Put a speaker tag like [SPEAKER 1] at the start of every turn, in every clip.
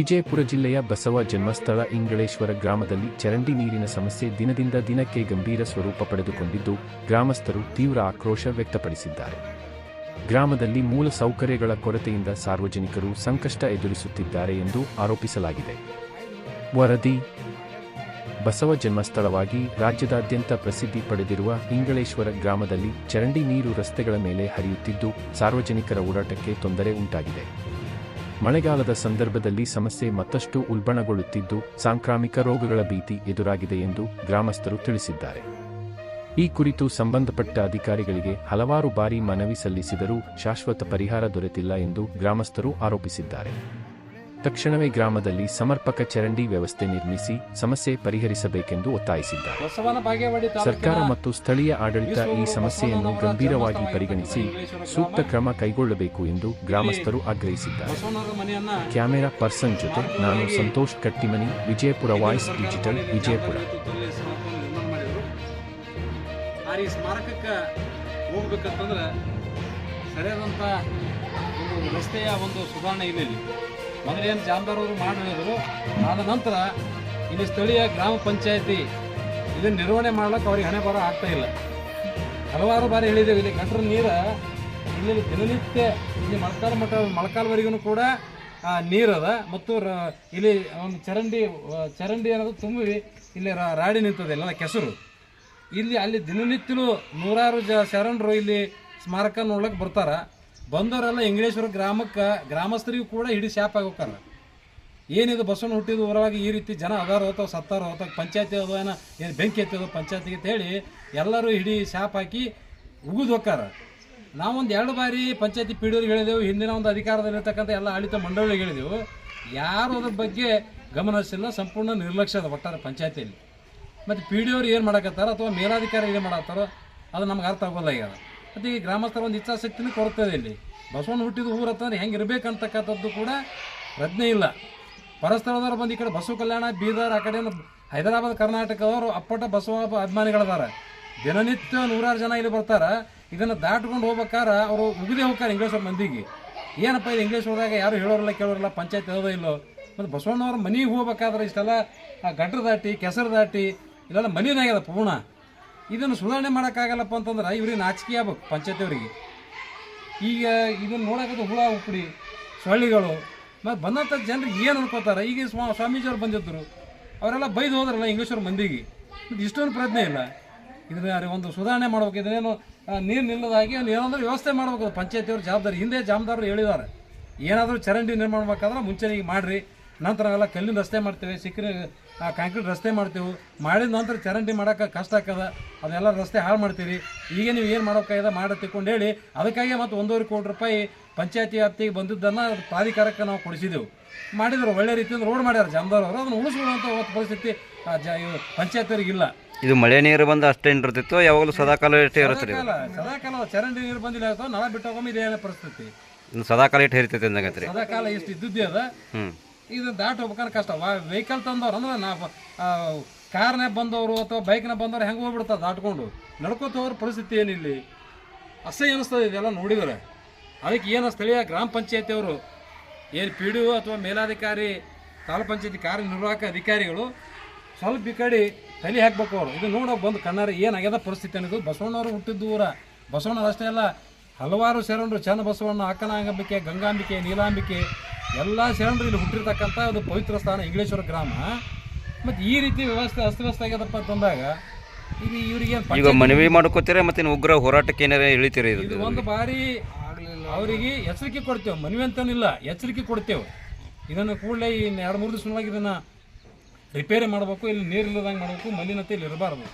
[SPEAKER 1] ವಿಜಯಪುರ ಜಿಲ್ಲೆಯ ಬಸವ ಜನ್ಮಸ್ಥಳ ಇಂಗಳೇಶ್ವರ ಗ್ರಾಮದಲ್ಲಿ ಚರಂಡಿ ನೀರಿನ ಸಮಸ್ಯೆ ದಿನದಿಂದ ದಿನಕ್ಕೆ ಗಂಭೀರ ಸ್ವರೂಪ ಪಡೆದುಕೊಂಡಿದ್ದು, ಗ್ರಾಮಸ್ಥರು ತೀವ್ರ ಆಕ್ರೋಶ ವ್ಯಕ್ತಪಡಿಸಿದ್ದಾರೆ. ಗ್ರಾಮದಲ್ಲಿ ಮೂಲ ಸೌಕರ್ಯಗಳ ಕೊರತೆಯಿಂದ ಸಾರ್ವಜನಿಕರು ಸಂಕಷ್ಟ ಎದುರಿಸುತ್ತಿದ್ದಾರೆ ಎಂದು ಆರೋಪಿಸಲಾಗಿದೆ. ವರದಿ: ಬಸವ ಜನ್ಮಸ್ಥಳವಾಗಿ ರಾಜ್ಯದಾದ್ಯಂತ ಪ್ರಸಿದ್ಧಿ ಪಡೆದಿರುವ ಇಂಗಳೇಶ್ವರ ಗ್ರಾಮದಲ್ಲಿ ಚರಂಡಿ ನೀರು ರಸ್ತೆಗಳ ಮೇಲೆ ಹರಿಯುತ್ತಿದ್ದು, ಸಾರ್ವಜನಿಕರ ಓಡಾಟಕ್ಕೆ ತೊಂದರೆ ಉಂಟಾಗಿದೆ. ಮಳೆಗಾಲದ ಸಂದರ್ಭದಲ್ಲಿ ಸಮಸ್ಯೆ ಮತ್ತಷ್ಟು ಉಲ್ಬಣಗೊಳ್ಳುತ್ತಿದ್ದು, ಸಾಂಕ್ರಾಮಿಕ ರೋಗಗಳ ಭೀತಿ ಎದುರಾಗಿದೆ ಎಂದು ಗ್ರಾಮಸ್ಥರು ತಿಳಿಸಿದ್ದಾರೆ. ಈ ಕುರಿತು ಸಂಬಂಧಪಟ್ಟ ಅಧಿಕಾರಿಗಳಿಗೆ ಹಲವಾರು ಬಾರಿ ಮನವಿ ಸಲ್ಲಿಸಿದರೂ ಶಾಶ್ವತ ಪರಿಹಾರ ದೊರೆತಿಲ್ಲ ಎಂದು ಗ್ರಾಮಸ್ಥರು ಆರೋಪಿಸಿದ್ದಾರೆ. ತಕ್ಷಣವೇ ಗ್ರಾಮದಲ್ಲಿ ಸಮರ್ಪಕ ಚರಂಡಿ ವ್ಯವಸ್ಥೆ ನಿರ್ಮಿಸಿ ಸಮಸ್ಯೆ ಪರಿಹರಿಸಬೇಕೆಂದು ಒತ್ತಾಯಿಸಿದ್ದಾರೆ. ಸರ್ಕಾರ ಮತ್ತು ಸ್ಥಳೀಯ ಆಡಳಿತ ಈ ಸಮಸ್ಯೆಯನ್ನು ಗಂಭೀರವಾಗಿ ಪರಿಗಣಿಸಿ ಸೂಕ್ತ ಕ್ರಮ ಕೈಗೊಳ್ಳಬೇಕು ಎಂದು ಗ್ರಾಮಸ್ಥರು ಆಗ್ರಹಿಸಿದ್ದಾರೆ. ಕ್ಯಾಮೆರಾ ಪರ್ಸನ್ ಜೊತೆ ನಾನು ಸಂತೋಷ್ ಕಟ್ಟಿಮನಿ, ವಿಜಯಪುರ ವಾಯ್ಸ್ ಡಿಜಿಟಲ್, ವಿಜಯಪುರ.
[SPEAKER 2] ಹೋಗ್ಬೇಕಂತಂದ್ರೆ ಸರಿಯಾದಂಥ ಒಂದು ರಸ್ತೆಯ ಒಂದು ಸುಧಾರಣೆ ಇಲ್ಲ. ಮೊದಲೇನು ಜಾಮದಾರವರು ಮಾಡಿದ್ರು, ಆದ ನಂತರ ಇಲ್ಲಿ ಸ್ಥಳೀಯ ಗ್ರಾಮ ಪಂಚಾಯತಿ ಇದನ್ನು ನಿರ್ವಹಣೆ ಮಾಡ್ಲಿಕ್ಕೆ ಅವ್ರಿಗೆ ಹಣೆ ಬರ ಆಗ್ತಾ ಇಲ್ಲ. ಹಲವಾರು ಬಾರಿ ಹೇಳಿದ್ದೇವೆ, ಇಲ್ಲಿ ಗಂಟರ ನೀರು ಇಲ್ಲಿ ದಿನನಿತ್ಯ ಇಲ್ಲಿ ಮೊಳಕಾಲ್ವರೆಗೂ ಕೂಡ ನೀರದ ಮತ್ತು ಇಲ್ಲಿ ಒಂದು ಚರಂಡಿ ಅನ್ನೋದು ತುಂಬಿ ಇಲ್ಲಿ ರಾಡಿ ನಿಂತದೆ ಎಲ್ಲ ಕೆಸರು. ಇಲ್ಲಿ ಅಲ್ಲಿ ದಿನನಿತ್ಯಲೂ ನೂರಾರು ಶರಣರು ಇಲ್ಲಿ ಸ್ಮಾರಕ ನೋಡ್ಲಿಕ್ಕೆ ಬರ್ತಾರೆ. ಬಂದವರೆಲ್ಲ ಇಂಗಳೇಶ್ವರ ಗ್ರಾಮಸ್ಥರಿಗೂ ಕೂಡ ಹಿಡಿ ಶಾಪ್ ಆಗಿ ಹೋಗ್ತಾರೆ. ಏನಿದು ಬಸವಣ್ಣ ಹುಟ್ಟಿದ ಊರವಾಗಿ ಈ ರೀತಿ ಜನ ಅದಾರೋ ಅಥವಾ ಸತ್ತಾರೋ ಅಥವಾ ಪಂಚಾಯತಿ ಅದೋ ಏನು ಬೆಂಕಿ ಎತ್ತದೋ ಪಂಚಾಯತಿಗೆ ಅಂತೇಳಿ ಎಲ್ಲರೂ ಹಿಡಿ ಶಾಪ್ ಹಾಕಿ ಉಗಿದು ಹೋಗ್ತಾರ. ನಾವೊಂದು 2 ಬಾರಿ ಪಂಚಾಯತಿ ಪೀಡಿಯೋರಿಗೆ ಹೇಳಿದೆವು, ಹಿಂದಿನ ಒಂದು ಅಧಿಕಾರದಲ್ಲಿರ್ತಕ್ಕಂಥ ಎಲ್ಲ ಆಡಳಿತ ಮಂಡಳಿಗೆ ಹೇಳಿದೆವು. ಯಾರು ಅದ್ರ ಬಗ್ಗೆ ಗಮನ ಹರಿಸಿಲ್ಲ, ಸಂಪೂರ್ಣ ನಿರ್ಲಕ್ಷ್ಯ ಅದ ಒಟ್ಟಾರೆ ಪಂಚಾಯತಿಯಲ್ಲಿ. ಮತ್ತು ಪಿ ಡಿ ಅವ್ರು ಏನು ಮಾಡಕತ್ತಾರ ಅಥವಾ ಮೇಲಾಧಿಕಾರಿ ಏನು ಮಾಡತ್ತಾರೋ ಅದು ನಮ್ಗೆ ಅರ್ಥ ಆಗೋಲ್ಲ. ಈಗ ಮತ್ತು ಈ ಗ್ರಾಮಸ್ಥರ ಒಂದು ಇಚ್ಛಾಶಕ್ತಿನೂ ಕೊರತದೆ. ಇಲ್ಲಿ ಬಸವಣ್ಣ ಹುಟ್ಟಿದ ಊರು ಅಂತಂದ್ರೆ ಹೆಂಗೆ ಇರಬೇಕಂತಕ್ಕಂಥದ್ದು ಕೂಡ ಪ್ರಜ್ಞೆ ಇಲ್ಲ. ಪರಸ್ಥಳದವ್ರು ಬಂದು ಈ ಕಡೆ ಬಸವ ಕಲ್ಯಾಣ, ಬೀದರ್, ಆ ಕಡೆ ಹೈದರಾಬಾದ್, ಕರ್ನಾಟಕದವರು ಅಪ್ಪಟ ಬಸವ ಅಭಿಮಾನಿಗಳದಾರ. ದಿನನಿತ್ಯ ನೂರಾರು ಜನ ಇಲ್ಲಿ ಬರ್ತಾರೆ. ಇದನ್ನು ದಾಟ್ಕೊಂಡು ಹೋಗ್ಬೇಕಾರೆ ಅವರು ಉಗಿದೇ ಹೋಗ್ತಾರೆ ಇಂಗ್ಲೇಶ್ವರ ಮಂದಿಗೆ. ಏನಪ್ಪ ಇದು ಇಂಗ್ಲೇಶ್ವರದಾಗ ಯಾರು ಹೇಳೋರಿಲ್ಲ ಕೇಳೋರಿಲ್ಲ, ಪಂಚಾಯತ್ ಹೇಳೋದೇ ಇಲ್ಲೋ. ಮತ್ತು ಬಸವಣ್ಣವ್ರ ಮನೆಗೆ ಹೋಗ್ಬೇಕಾದ್ರೆ ಇಷ್ಟೆಲ್ಲ ಗಟ್ರ ದಾಟಿ ಕೆಸರು ದಾಟಿ ಇಲ್ಲೆಲ್ಲ ಮನೆಯಾಗ್ಯದ ಪೂರ್ಣ. ಇದನ್ನು ಸುಧಾರಣೆ ಮಾಡೋಕ್ಕಾಗಲ್ಲಪ್ಪ ಅಂತಂದ್ರೆ ಇವ್ರಿಗೆ ನಾಚಿಕೆ ಆಗ್ಬೇಕು ಪಂಚಾಯತಿಯವರಿಗೆ. ಈಗ ಇದನ್ನು ನೋಡೋದು ಹುಳ ಉಪ್ಪಡಿ ಸೊಳ್ಳಿಗಳು ಮತ್ತು ಬಂದಂಥ ಜನರಿಗೆ ಏನು ಅನ್ಕೋತಾರೆ. ಈಗ ಸ್ವಾಮೀಜಿಯವ್ರು ಬಂದಿದ್ದರು, ಅವರೆಲ್ಲ ಬೈದು ಹೋದ್ರಲ್ಲ ಇಂಗ್ಲೀಷವ್ರ ಮಂದಿಗೆ. ಮತ್ತು ಇಷ್ಟೊಂದು ಪ್ರಜ್ಞೆ ಇಲ್ಲ. ಇದನ್ನ ಒಂದು ಸುಧಾರಣೆ ಮಾಡ್ಬೇಕು. ಇದನ್ನೇನು ನೀರು ನಿಲ್ಲದಾಗಿ ಏನಾದರೂ ವ್ಯವಸ್ಥೆ ಮಾಡ್ಬೇಕು. ಪಂಚಾಯತಿಯವ್ರ ಜವಾಬ್ದಾರಿ. ಹಿಂದೆ ಜಾಮದಾರರು ಹೇಳಿದ್ದಾರೆ, ಏನಾದರೂ ಚರಂಡಿ ನಿರ್ಮಾಣ ಮಾಡ್ಬೇಕಾದ್ರೆ ಮುಂಚೆನೇ ಮಾಡ್ರಿ, ನಂತರ ನಾವೆಲ್ಲ ಕಲ್ಲಿನ ರಸ್ತೆ ಮಾಡ್ತೇವೆ, ಕಾಂಕ್ರೀಟ್ ರಸ್ತೆ ಮಾಡ್ತೇವೆ, ಮಾಡಿದ ನಂತರ ಚರಂಡಿ ಮಾಡೋಕೆ ಕಷ್ಟ ಆಗ್ತದೆ, ಅದೆಲ್ಲ ರಸ್ತೆ ಹಾಳು ಮಾಡ್ತೀರಿ. ಈಗ ನೀವು ಏನು ಮಾಡೋಕ್ಕಾಗ್ಯದ ಮಾಡಿ ತಿಳ್ಕೊಂಡು ಹೇಳಿ ಅದಕ್ಕಾಗಿ ಮತ್ತು 1.5 ಕೋಟಿ ರೂಪಾಯಿ ಪಂಚಾಯತಿ ವ್ಯಾಪ್ತಿಗೆ ಬಂದಿದ್ದನ್ನು ಪ್ರಾಧಿಕಾರಕ್ಕೆ ನಾವು ಕೊಡಿಸಿದೆವು. ಮಾಡಿದ್ರು ಒಳ್ಳೆ ರೀತಿಯಿಂದ ರೋಡ್ ಮಾಡ್ಯಾರ ಜಾಮದಾರವರು. ಅದನ್ನು ಉಳಿಸ್ಕೊಳ್ಳುವಂಥ ಪರಿಸ್ಥಿತಿ ಪಂಚಾಯತಿಯವ್ರಿಗಿಲ್ಲ.
[SPEAKER 3] ಇದು ಮಳೆ ನೀರು ಬಂದು ಅಷ್ಟೇ ಇರ್ತಿತ್ತು, ಯಾವಾಗಲೂ ಸದಾಕಾಲ ಇಷ್ಟೇ ಇರುತ್ತೆ.
[SPEAKER 2] ಸದಾಕಾಲ ಚರಂಡಿ ನೀರು ಬಂದಿಲ್ಲ ಅಥವಾ ನಳ ಬಿಟ್ಟೋಗಮ್ಮ ಇದೇ ಪರಿಸ್ಥಿತಿ.
[SPEAKER 3] ಸದಾಕಾಲ ಇಟ್ಟು ಇರ್ತೈತೆ ಅಂದಂಗತ್ರಿ.
[SPEAKER 2] ಸದಾಕಾಲ ಇಷ್ಟು ಇದ್ದಿದ್ದೇ ಅದ. ಇದನ್ನು ದಾಟಿ ಹೋಗ್ಬೇಕಾದ್ರೆ ಕಷ್ಟ. ವೆಹಿಕಲ್ ತಂದವ್ರು ಅಂದ್ರೆ ನಾವು ಕಾರ್ನಾಗ ಬಂದವರು ಅಥವಾ ಬೈಕ್ನಾಗ ಬಂದವ್ರು ಹೆಂಗೆ ಹೋಗ್ಬಿಡ್ತಾರೆ ದಾಟ್ಕೊಂಡು. ನಡ್ಕೋತ ಹೋಗ್ರ ಪರಿಸ್ಥಿತಿ ಏನಿಲ್ಲಿ ಅಸಹ್ಯ ಅನಿಸ್ತದೆ ಇದೆಲ್ಲ ನೋಡಿದರೆ. ಅದಕ್ಕೆ ಏನು ಸ್ಥಳೀಯ ಗ್ರಾಮ ಪಂಚಾಯತಿಯವರು ಏನು ಪಿ ಡಿ ಒ ಅಥವಾ ಮೇಲಾಧಿಕಾರಿ, ತಾಲೂಕು ಪಂಚಾಯತಿ ಕಾರ್ಯನಿರ್ವಾಹಕ ಅಧಿಕಾರಿಗಳು ಸ್ವಲ್ಪ ಈ ಕಡೆ ತಲೆ ಹಾಕ್ಬೇಕು. ಅವರು ಇದು ನೋಡೋ ಬಂದು ಕಣ್ಣಾರೆ ಏನಾಗ್ಯದ ಪರಿಸ್ಥಿತಿ ಅನ್ನೋದು. ಬಸವಣ್ಣವರು ಹುಟ್ಟಿದ್ದು ಊರ. ಬಸವಣ್ಣ ಅಷ್ಟೇ ಅಲ್ಲ, ಹಲವಾರು ಶರಣರು, ಚನ್ನಬಸವಣ್ಣ, ಅಕ್ಕನಾಂಬಿಕೆ, ಗಂಗಾಂಬಿಕೆ, ನೀಲಾಂಬಿಕೆ ಎಲ್ಲ ಶರಣರು ಇಲ್ಲಿ ಹುಟ್ಟಿರ್ತಕ್ಕಂಥ ಒಂದು ಪವಿತ್ರ ಸ್ಥಾನ ಇಂಗಳೇಶ್ವರ ಗ್ರಾಮ. ಮತ್ತು ಈ ರೀತಿ ವ್ಯವಸ್ಥೆ ಅಸ್ತವ್ಯಸ್ತ ಆಗ್ಯದಪ್ಪ ಅಂತಂದಾಗ ಈಗ ಇವರಿಗೆ
[SPEAKER 3] ಈಗ ಮನವಿ ಮಾಡ್ಕೋತೀರ ಮತ್ತು ಉಗ್ರ ಹೋರಾಟಕ್ಕೆ ಏನಾರ ಇಳಿತೀರಿ?
[SPEAKER 2] ಇದು ಒಂದು ಬಾರಿ ಅವರಿಗೆ ಎಚ್ಚರಿಕೆ ಕೊಡ್ತೇವೆ. ಮನವಿ ಅಂತನಿಲ್ಲ, ಎಚ್ಚರಿಕೆ ಕೊಡ್ತೇವೆ. ಇದನ್ನು ಕೂಡಲೇ ಈ 2-3 ದಿವಸವಾಗಿ ಇದನ್ನು ರಿಪೇರಿ ಮಾಡಬೇಕು. ಇಲ್ಲಿ ನೀರು ಇಲ್ಲದಂಗೆ ಮಾಡಬೇಕು, ಮಲಿನತೆ ಇಲ್ಲಿ ಇರಬಾರ್ದು.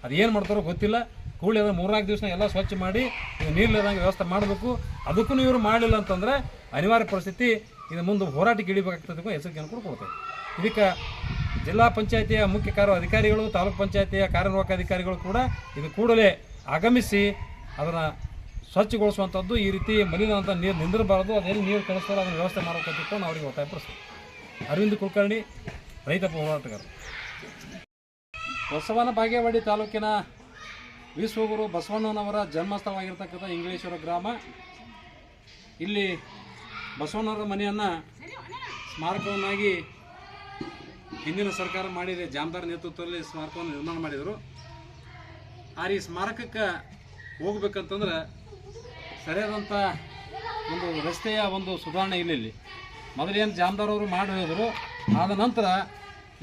[SPEAKER 2] ಅದೇನು ಮಾಡ್ತಾರೋ ಗೊತ್ತಿಲ್ಲ. ಕೂಡಲೇ ಅದನ್ನು 3-4 ದಿವಸ ಎಲ್ಲ ಸ್ವಚ್ಛ ಮಾಡಿ ನೀರು ಇಲ್ಲದಂಗೆ ವ್ಯವಸ್ಥೆ ಮಾಡಬೇಕು. ಅದಕ್ಕೂ ಇವರು ಮಾಡಲಿಲ್ಲ ಅಂತಂದರೆ ಅನಿವಾರ್ಯ ಪರಿಸ್ಥಿತಿ ಇದು ಮುಂದೆ ಹೋರಾಟಕ್ಕೆ ಇಳಿಬೇಕಾಗ್ತದೆ. ಎಚ್ಚರಿಕೆಯನ್ನು ಕೂಡ ಕೊಡ್ತೇವೆ. ಇದಕ್ಕೆ ಜಿಲ್ಲಾ ಪಂಚಾಯತಿಯ ಮುಖ್ಯ ಅಧಿಕಾರಿಗಳು, ತಾಲೂಕು ಪಂಚಾಯತಿಯ ಕಾರ್ಯನಿರ್ವಾಹಕ ಅಧಿಕಾರಿಗಳು ಕೂಡ ಇದು ಕೂಡಲೇ ಆಗಮಿಸಿ ಅದನ್ನು ಸ್ವಚ್ಛಗೊಳಿಸುವಂಥದ್ದು. ಈ ರೀತಿ ಮಲಿನಂಥ ನೀರು ನಿಂದಿರಬಾರ್ದು. ಅದೆಲ್ಲಿ ನೀರು ಕಳಿಸ್ತಾರೋ ಅದನ್ನು ವ್ಯವಸ್ಥೆ ಮಾಡಬೇಕಂತ ಅವರಿಗೆ ಒತ್ತಾಯಪಡಿಸ್ತೀವಿ. ಅರವಿಂದ್ ಕುಲಕರ್ಣಿ, ರೈತ ಹೋರಾಟಗಾರ, ಬಸವನ ಬಾಗೇವಾಡಿ ತಾಲೂಕಿನ ವಿಶ್ವಗುರು ಬಸವಣ್ಣನವರ ಜನ್ಮಸ್ಥಳವಾಗಿರ್ತಕ್ಕಂಥ ಇಂಗಳೇಶ್ವರ ಗ್ರಾಮ. ಇಲ್ಲಿ ಬಸವಣ್ಣವರ ಮನೆಯನ್ನು ಸ್ಮಾರಕವನ್ನಾಗಿ ಹಿಂದಿನ ಸರ್ಕಾರ ಮಾಡಿದೆ, ಜಾಮದಾರ್ ನೇತೃತ್ವದಲ್ಲಿ ಸ್ಮಾರಕವನ್ನು ನಿರ್ಮಾಣ ಮಾಡಿದರು. ಈ ಸ್ಮಾರಕಕ್ಕೆ ಹೋಗ್ಬೇಕಂತಂದ್ರೆ ಸರಿಯಾದಂಥ ಒಂದು ರಸ್ತೆಯ ಒಂದು ಸುಧಾರಣೆ ಇಲ್ಲಿ ಮೊದಲೇನು ಜಾಮದಾರ್ ಅವರು ಮಾಡಿ ಹೇಳಿದರು. ಆದ ನಂತರ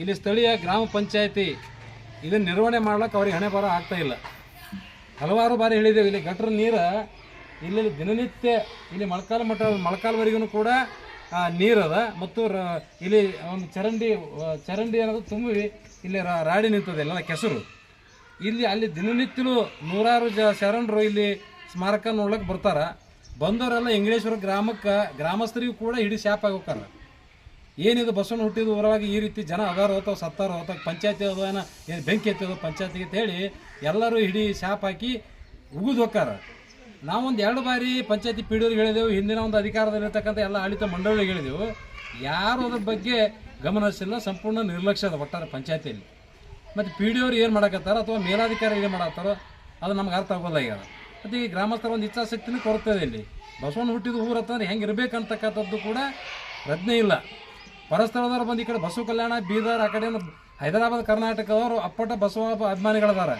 [SPEAKER 2] ಇಲ್ಲಿ ಸ್ಥಳೀಯ ಗ್ರಾಮ ಪಂಚಾಯತಿ ಇದನ್ನು ನಿರ್ವಹಣೆ ಮಾಡ್ಲಿಕ್ಕೆ ಅವ್ರಿಗೆ ಹಣೆ ಬರ ಆಗ್ತಾಯಿಲ್ಲ. ಹಲವಾರು ಬಾರಿ ಹೇಳಿದ್ದೇವೆ, ಇಲ್ಲಿ ಗಟ್ರ ನೀರು ಇಲ್ಲಿ ದಿನನಿತ್ಯ ಇಲ್ಲಿ ಮೊಳಕಾಲ್ವರೆಗೂ ಕೂಡ ನೀರದ ಮತ್ತು ಇಲ್ಲಿ ಒಂದು ಚರಂಡಿ ಅನ್ನೋದು ತುಂಬಿ ಇಲ್ಲಿ ರಾಡಿ ನಿಂತದೆ ಎಲ್ಲ ಕೆಸರು. ಅಲ್ಲಿ ದಿನನಿತ್ಯಲೂ ನೂರಾರು ಶರಣರು ಇಲ್ಲಿ ಸ್ಮಾರಕ ನೋಡ್ಲಿಕ್ಕೆ ಬರ್ತಾರೆ. ಬಂದವರೆಲ್ಲ ಇಂಗ್ಲೇಶ್ವರ ಗ್ರಾಮಸ್ಥರಿಗೂ ಕೂಡ ಹಿಡಿ ಶಾಪ್ ಆಗಿ ಹೋಗ್ತಾರೆ. ಏನಿದು ಬಸವಣ್ಣ ಹುಟ್ಟಿದ ಊರವಾಗಿ ಈ ರೀತಿ ಜನ ಅದಾರೋ ಅಥವಾ ಸತ್ತಾರೋ ಅಥವಾ ಪಂಚಾಯತಿ ಅದೋ ಏನು ಬೆಂಕಿ ಎತ್ತದೋ ಪಂಚಾಯತಿಗೆ ಅಂತೇಳಿ ಎಲ್ಲರೂ ಹಿಡಿ ಶಾಪ್ ಹಾಕಿ ಉಗಿದು ಹೋಗ್ತಾರೆ. ನಾವೊಂದು 2 ಬಾರಿ ಪಂಚಾಯತಿ ಪಿ ಡಿ ಅವ್ರಿಗೆ ಹೇಳಿದೆವು, ಹಿಂದಿನ ಒಂದು ಅಧಿಕಾರದಲ್ಲಿರ್ತಕ್ಕಂಥ ಎಲ್ಲ ಆಡಳಿತ ಮಂಡಳಿಗೆ ಹೇಳಿದೆವು. ಯಾರು ಅದ್ರ ಬಗ್ಗೆ ಗಮನ ಹರಿಸಿಲ್ಲ, ಸಂಪೂರ್ಣ ನಿರ್ಲಕ್ಷ್ಯ ಅದ ಒಟ್ಟಾರೆ ಪಂಚಾಯತಿಯಲ್ಲಿ. ಮತ್ತು ಪಿ ಡಿ ಅವ್ರು ಏನು ಮಾಡಕತ್ತಾರೋ ಅಥವಾ ಮೇಲಾಧಿಕಾರಿ ಏನು ಮಾಡತ್ತಾರೋ ಅದು ನಮ್ಗೆ ಅರ್ಥ ಆಗೋಲ್ಲ. ಈಗ ಮತ್ತು ಈ ಗ್ರಾಮಸ್ಥರ ಒಂದು ಇಚ್ಛಾಶಕ್ತಿನೂ ಕೊರತದೆ. ಇಲ್ಲಿ ಬಸವಣ್ಣ ಹುಟ್ಟಿದ ಊರು ಅಂತಂದ್ರೆ ಹೆಂಗೆ ಇರಬೇಕಂತಕ್ಕಂಥದ್ದು ಕೂಡ ಪ್ರಜ್ಞೆ ಇಲ್ಲ. ಪರಸ್ಥಳದವ್ರು ಬಂದು ಈ ಕಡೆ ಬಸವ ಕಲ್ಯಾಣ, ಬೀದರ್, ಆ ಕಡೆ ಹೈದರಾಬಾದ್, ಕರ್ನಾಟಕದವರು ಅಪ್ಪಟ ಬಸವ ಅಭಿಮಾನಿಗಳದಾರ.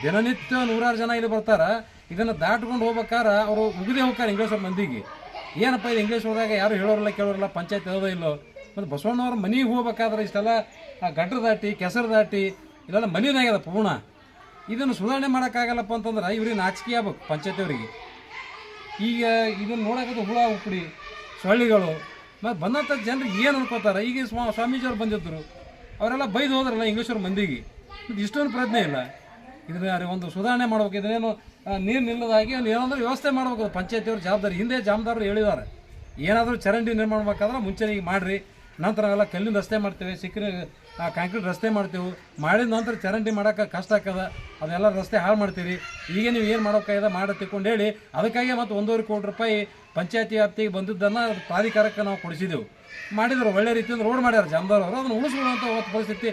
[SPEAKER 2] ದಿನನಿತ್ಯ 100 ಜನ ಇಲ್ಲಿ ಬರ್ತಾರೆ. ಇದನ್ನು ದಾಟ್ಕೊಂಡು ಹೋಗ್ಬೇಕಾರೆ ಅವರು ಉಗಿದೇ ಹೋಗ್ತಾರೆ ಇಂಗ್ಲೇಶ್ವರ ಮಂದಿಗೆ. ಏನಪ್ಪ ಇದು ಇಂಗ್ಲೇಶ್ವರದಾಗ ಯಾರು ಹೇಳೋರಿಲ್ಲ ಕೇಳೋರಿಲ್ಲ, ಪಂಚಾಯತ್ ಹೇಳೋದೇ ಇಲ್ಲೋ. ಮತ್ತು ಬಸವಣ್ಣವ್ರ ಮನೆಗೆ ಹೋಗ್ಬೇಕಾದ್ರೆ ಇಷ್ಟೆಲ್ಲ ಗಟ್ರ ದಾಟಿ ಕೆಸರು ದಾಟಿ ಇಲ್ಲೆಲ್ಲ ಮಲಿನಾಗ್ಯದ ಪೂರ್ಣ. ಇದನ್ನು ಸುಧಾರಣೆ ಮಾಡೋಕ್ಕಾಗಲ್ಲಪ್ಪ ಅಂತಂದ್ರೆ ಇವ್ರಿಗೆ ನಾಚಿಕೆ ಆಗ್ಬೇಕು ಪಂಚಾಯತಿಯವರಿಗೆ. ಈಗ ಇದನ್ನು ನೋಡೋಕ್ಕದು ಹುಳ ಉಪ್ಪಡಿ ಸೊಳ್ಳಿಗಳು ಮತ್ತು ಬಂದಂಥ ಜನರಿಗೆ ಏನು ಅನ್ಕೋತಾರೆ. ಈಗ ಸ್ವಾಮೀಜಿಯವ್ರು ಬಂದಿದ್ದರು, ಅವರೆಲ್ಲ ಬೈದು ಹೋದ್ರಲ್ಲ ಇಂಗ್ಲೇಶ್ವರ ಮಂದಿಗೆ. ಮತ್ತು ಇಷ್ಟೊಂದು ಪ್ರಜ್ಞೆ ಇಲ್ಲ. ಇದನ್ನ ಒಂದು ಸುಧಾರಣೆ ಮಾಡ್ಬೇಕು. ಇದನ್ನೇನು ನೀರು ನಿಲ್ಲದಾಗಿ ಏನಾದರೂ ವ್ಯವಸ್ಥೆ ಮಾಡ್ಬೇಕು. ಪಂಚಾಯತಿಯವ್ರ ಜವಾಬ್ದಾರಿ. ಹಿಂದೆ ಜಾಮದಾರರು ಹೇಳಿದ್ದಾರೆ, ಏನಾದರೂ ಚರಂಡಿ ನಿರ್ಮಾಣ ಮಾಡ್ಬೇಕಾದ್ರೆ ಮುಂಚೆನೇ ಈಗ ಮಾಡಿರಿ, ನಂತರ ನಾವೆಲ್ಲ ಕಲ್ಲಿನ ರಸ್ತೆ ಮಾಡ್ತೇವೆ, ಕಾಂಕ್ರೀಟ್ ರಸ್ತೆ ಮಾಡ್ತೇವೆ. ಮಾಡಿದ ನಂತರ ಚರಂಡಿ ಮಾಡೋಕೆ ಕಷ್ಟ ಆಗ್ತದ, ಅದೆಲ್ಲ ರಸ್ತೆ ಹಾಳು ಮಾಡ್ತೀರಿ. ಈಗ ನೀವು ಏನು ಮಾಡೋಕ್ಕಾಗ್ಯದ ಮಾಡಿ ತಿಳ್ಕೊಂಡು ಹೇಳಿ ಅದಕ್ಕಾಗಿ ಮತ್ತು 1.5 ಕೋಟಿ ರೂಪಾಯಿ ಪಂಚಾಯತಿ ವ್ಯಾಪ್ತಿಗೆ ಬಂದಿದ್ದನ್ನು ಪ್ರಾಧಿಕಾರಕ್ಕೆ ನಾವು ಕೊಡಿಸಿದೆವು. ಮಾಡಿದ್ರು ಒಳ್ಳೆ ರೀತಿಯಿಂದ ರೋಡ್ ಮಾಡ್ಯಾರ ಜಾಮದಾರ್ ಅವರು. ಅದನ್ನು ಉಳಿಸ್ಕೊಳ್ಳುವಂಥ ಪರಿಸ್ಥಿತಿ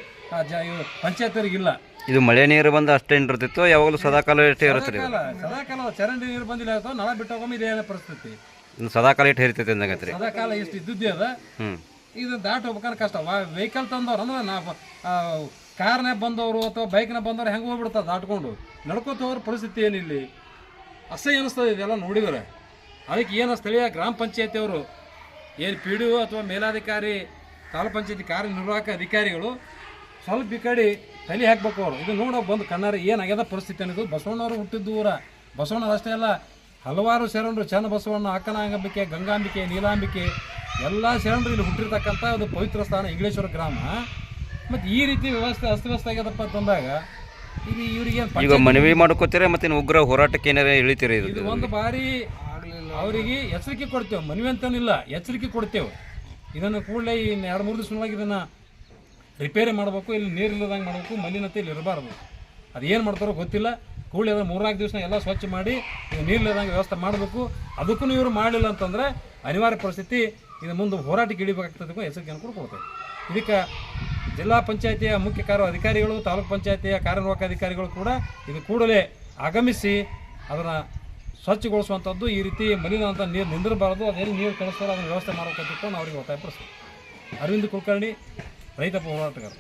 [SPEAKER 2] ಪಂಚಾಯತಿಯವ್ರಿಗೆ ಇಲ್ಲ.
[SPEAKER 3] ಇದು ಮಳೆ ನೀರು ಬಂದು ಅಷ್ಟೇ ಇರ್ತಿತ್ತು, ಯಾವಾಗಲೂ ಸದಾಕಾಲ ಇಷ್ಟೇ ಇರುತ್ತೆ.
[SPEAKER 2] ಸದಾಕಾಲ ಚರಂಡಿ ನೀರು ಬಂದಿಲ್ಲ ಅಥವಾ ನಳ ಬಿಟ್ಟೋಗಮ್ಮ ಇದೇನೇ ಪರಿಸ್ಥಿತಿ.
[SPEAKER 3] ಸದಾಕಾಲ ಇಟ್ಟು ಇರ್ತೈತೆ ಅಂದಾಗತ್ರಿ.
[SPEAKER 2] ಸದಾಕಾಲ ಇಷ್ಟು ಇದ್ದಿದ್ದೇ ಅದ. ಇದು ದಾಟ್ ಹೋಗ್ಬೇಕಾದ್ರೆ ಕಷ್ಟ. ವೆಹಿಕಲ್ ತಂದವ್ರು ಅಂದ್ರೆ ನಾವು ಕಾರ್ನಾಗ ಬಂದವರು ಅಥವಾ ಬೈಕ್ನಾಗ ಬಂದವ್ರು ಹೆಂಗೆ ಹೋಗ್ಬಿಡ್ತಾರೆ ದಾಟ್ಕೊಂಡು. ನಡ್ಕೋತ ಹೋದ್ರ ಪರಿಸ್ಥಿತಿ ಏನಿಲ್ಲಿ ಅಸಹ್ಯ ಅನಿಸ್ತದೆ ಇದೆಲ್ಲ ನೋಡಿದರೆ. ಅದಕ್ಕೆ ಏನು ಸ್ಥಳೀಯ ಗ್ರಾಮ ಪಂಚಾಯತಿಯವರು ಏನು ಪಿ ಡಿ ಒ ಅಥವಾ ಮೇಲಾಧಿಕಾರಿ, ತಾಲೂಕು ಪಂಚಾಯತಿ ಕಾರ್ಯನಿರ್ವಾಹಕ ಅಧಿಕಾರಿಗಳು ಸ್ವಲ್ಪ ಈ ಕಡೆ ತಲೆ ಹಾಕ್ಬೇಕು. ಅವರು ಇದು ನೋಡೋ ಬಂದು ಕಣ್ಣಾರೆ ಏನಾಗ್ಯದ ಪರಿಸ್ಥಿತಿ ಅನ್ನೋದು. ಬಸವಣ್ಣವರು ಹುಟ್ಟಿದ್ದು ಊರ. ಬಸವಣ್ಣರು ಅಷ್ಟೇ ಅಲ್ಲ, ಹಲವಾರು ಶರಣರು, ಚನ್ನ ಬಸವಣ್ಣ, ಅಕ್ಕನಾಂಬಿಕೆ, ಗಂಗಾಂಬಿಕೆ, ನೀಲಾಂಬಿಕೆ ಎಲ್ಲ ಶರಣರು ಇಲ್ಲಿ ಹುಟ್ಟಿರ್ತಕ್ಕಂಥ ಒಂದು ಪವಿತ್ರ ಸ್ಥಾನ ಇಂಗ್ಲೇಶ್ವರ ಗ್ರಾಮ. ಮತ್ತು ಈ ರೀತಿ ವ್ಯವಸ್ಥೆ ಅಸ್ತವ್ಯಸ್ತ ಆಗ್ಯದಪ್ಪ ಅಂತಂದಾಗ ಇದು ಇವರಿಗೆ
[SPEAKER 3] ಈಗ ಮನವಿ ಮಾಡ್ಕೋತೀರ ಮತ್ತು ಉಗ್ರ ಹೋರಾಟಕ್ಕೆ ಏನಾರ ಇಳಿತೀರಿ?
[SPEAKER 2] ಇದು ಒಂದು ಬಾರಿ ಅವರಿಗೆ ಎಚ್ಚರಿಕೆ ಕೊಡ್ತೇವೆ, ಮನವಿ ಅಂತನಿಲ್ಲ, ಎಚ್ಚರಿಕೆ ಕೊಡ್ತೇವೆ. ಇದನ್ನು ಕೂಡಲೇ ಈ 2-3 ದಿವಸದೊಳಗೆ ಇದನ್ನು ರಿಪೇರಿ ಮಾಡಬೇಕು. ಇಲ್ಲಿ ನೀರು ಇಲ್ಲದಂಗೆ ಮಾಡಬೇಕು, ಮಲಿನತೆ ಇಲ್ಲಿ ಇರಬಾರ್ದು. ಅದೇನು ಮಾಡ್ತಾರೋ ಗೊತ್ತಿಲ್ಲ. ಕೂಡಲೇ ಅದನ್ನು 3-4 ದಿವಸ ಎಲ್ಲ ಸ್ವಚ್ಛ ಮಾಡಿ ನೀರು ಇಲ್ಲದಂಗೆ ವ್ಯವಸ್ಥೆ ಮಾಡಬೇಕು. ಅದಕ್ಕೂ ಇವರು ಮಾಡಲಿಲ್ಲ ಅಂತಂದರೆ ಅನಿವಾರ್ಯ ಪರಿಸ್ಥಿತಿ ಇದು ಮುಂದೆ ಹೋರಾಟಕ್ಕೆ ಇಳಿಬೇಕಾಗ್ತದೆ. ಎಚ್ಚರಿಕೆಯನ್ನು ಕೂಡ ಕೊಡ್ತೇವೆ. ಇದಕ್ಕೆ ಜಿಲ್ಲಾ ಪಂಚಾಯತಿಯ ಮುಖ್ಯ ಅಧಿಕಾರಿಗಳು, ತಾಲೂಕು ಪಂಚಾಯತಿಯ ಕಾರ್ಯನಿರ್ವಾಹಕ ಅಧಿಕಾರಿಗಳು ಕೂಡ ಇದು ಕೂಡಲೇ ಆಗಮಿಸಿ ಅದನ್ನು ಸ್ವಚ್ಛಗೊಳಿಸುವಂಥದ್ದು. ಈ ರೀತಿ ಮಲಿನಂಥ ನೀರು ನಿಂದಿರಬಾರ್ದು. ಅದೇನು ನೀರು ಕಳಿಸ್ತಾರೋ ಅದನ್ನು ವ್ಯವಸ್ಥೆ ಮಾಡಬೇಕಂತ ಅವರಿಗೆ ಒತ್ತಾಯಪಡಿಸ್ತೀವಿ. ಅರವಿಂದ್ ಕುಲಕರ್ಣಿ, ರೈತ ಹೋರಾಟಗಾರ.